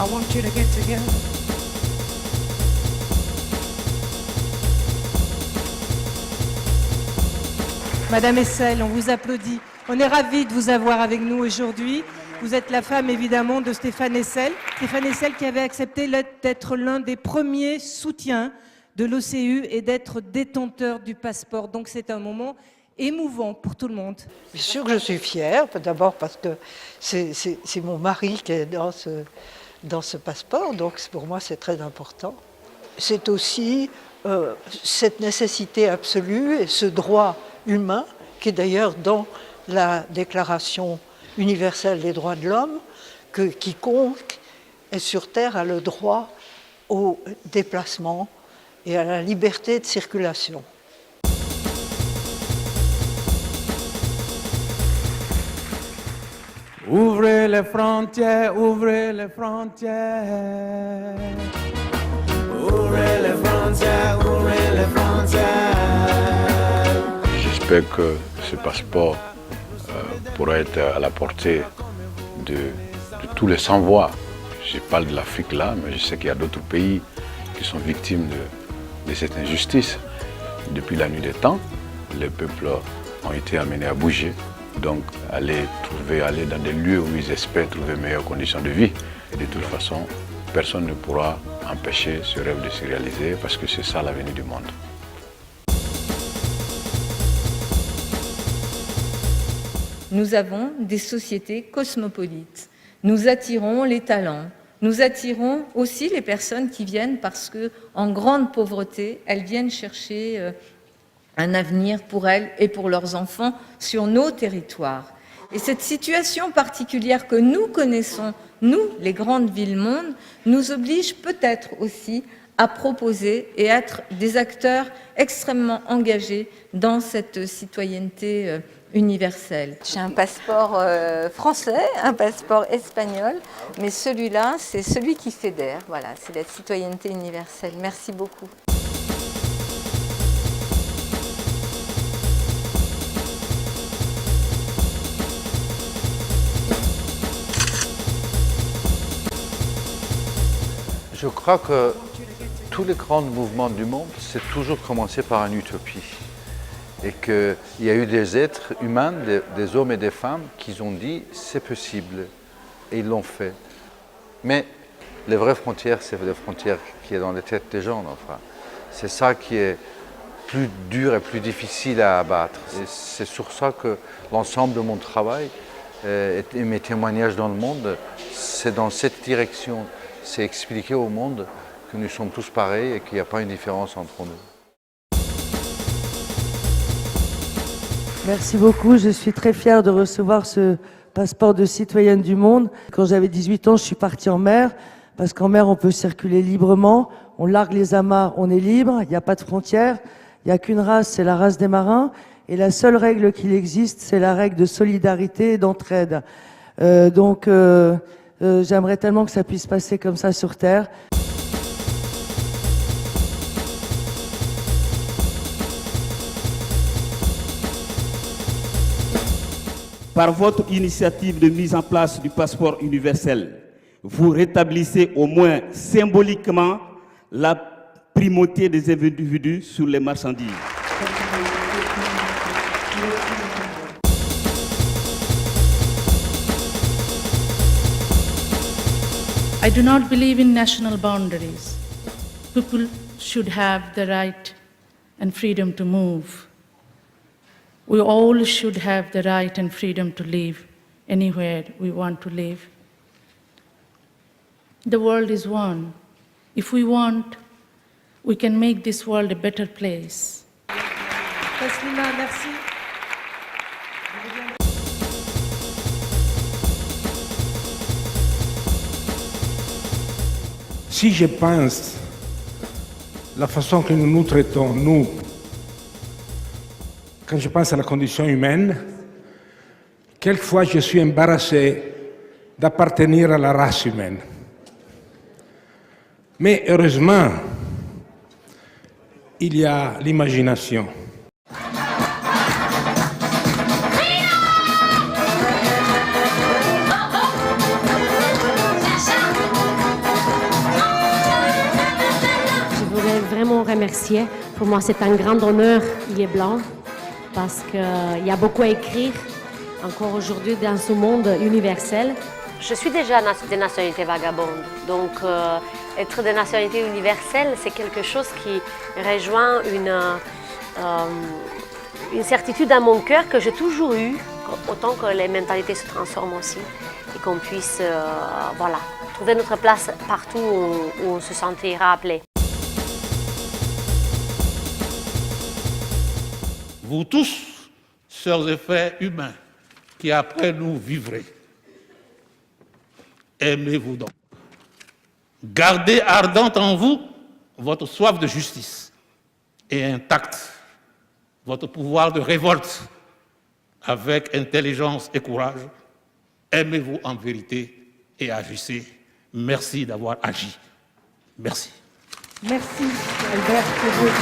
I want you to get together. Madame Hessel, on vous applaudit. On est ravis de vous avoir avec nous aujourd'hui. Vous êtes la femme, évidemment, de Stéphane Hessel. Stéphane Hessel qui avait accepté d'être l'un des premiers soutiens de l'OCU et d'être détenteur du passeport. Donc c'est un moment émouvant pour tout le monde. Bien sûr que je suis fière, d'abord parce que c'est mon mari qui est dans ce passeport, donc pour moi c'est très important. C'est aussi cette nécessité absolue et ce droit humain qui est d'ailleurs dans la Déclaration universelle des droits de l'homme, que quiconque est sur Terre a le droit au déplacement et à la liberté de circulation. Ouvrez les frontières, ouvrez les frontières. Ouvrez les frontières, ouvrez les frontières. J'espère que ce passeport pourra être à la portée de tous les sans-voix. Je parle de l'Afrique là, mais je sais qu'il y a d'autres pays qui sont victimes de cette injustice. Depuis la nuit des temps, les peuples ont été amenés à bouger. Donc aller dans des lieux où ils espèrent trouver meilleures conditions de vie. Et de toute façon, personne ne pourra empêcher ce rêve de se réaliser parce que c'est ça l'avenir du monde. Nous avons des sociétés cosmopolites. Nous attirons les talents. Nous attirons aussi les personnes qui viennent parce qu'en grande pauvreté, elles viennent chercher un avenir pour elles et pour leurs enfants sur nos territoires. Et cette situation particulière que nous connaissons, nous, les grandes villes-mondes, nous oblige peut-être aussi à proposer et être des acteurs extrêmement engagés dans cette citoyenneté universelle. J'ai un passeport français, un passeport espagnol, mais celui-là, c'est celui qui fédère. Voilà, c'est la citoyenneté universelle. Merci beaucoup. Je crois que tous les grands mouvements du monde, c'est toujours commencé par une utopie. Et qu'il y a eu des êtres humains, des hommes et des femmes, qui ont dit « c'est possible ». Et ils l'ont fait. Mais les vraies frontières, c'est les frontières qui sont dans les têtes des gens. Enfin. C'est ça qui est plus dur et plus difficile à abattre. Et c'est sur ça que l'ensemble de mon travail et mes témoignages dans le monde, c'est dans cette direction. C'est expliquer au monde que nous sommes tous pareils et qu'il n'y a pas une différence entre nous. Merci beaucoup, je suis très fière de recevoir ce passeport de citoyenne du monde. Quand j'avais 18 ans, je suis partie en mer, parce qu'en mer, on peut circuler librement, on largue les amarres, on est libre, il n'y a pas de frontières, il n'y a qu'une race, c'est la race des marins, et la seule règle qu'il existe, c'est la règle de solidarité et d'entraide. J'aimerais tellement que ça puisse passer comme ça sur Terre. Par votre initiative de mise en place du passeport universel, vous rétablissez au moins symboliquement la primauté des individus sur les marchandises. I do not believe in national boundaries. People should have the right and freedom to move. We all should have the right and freedom to live anywhere we want to live. The world is one. If we want, we can make this world a better place. Taslima, merci. Si je pense la façon que nous nous traitons, nous, quand je pense à la condition humaine, quelquefois je suis embarrassé d'appartenir à la race humaine. Mais heureusement, il y a l'imagination. remercier. Pour moi, c'est un grand honneur, il est blanc, parce qu'il y a beaucoup à écrire encore aujourd'hui dans ce monde universel. Je suis déjà de nationalité vagabonde, donc être de nationalité universelle, c'est quelque chose qui rejoint une certitude à mon cœur que j'ai toujours eue, autant que les mentalités se transforment aussi, et qu'on puisse voilà, trouver notre place partout où on se sentira appelé. Vous tous, sœurs et frères humains, qui après nous vivrez, aimez-vous donc. Gardez ardente en vous votre soif de justice et intacte votre pouvoir de révolte avec intelligence et courage. Aimez-vous en vérité et agissez. Merci d'avoir agi. Merci. Merci Albert Pébreuil.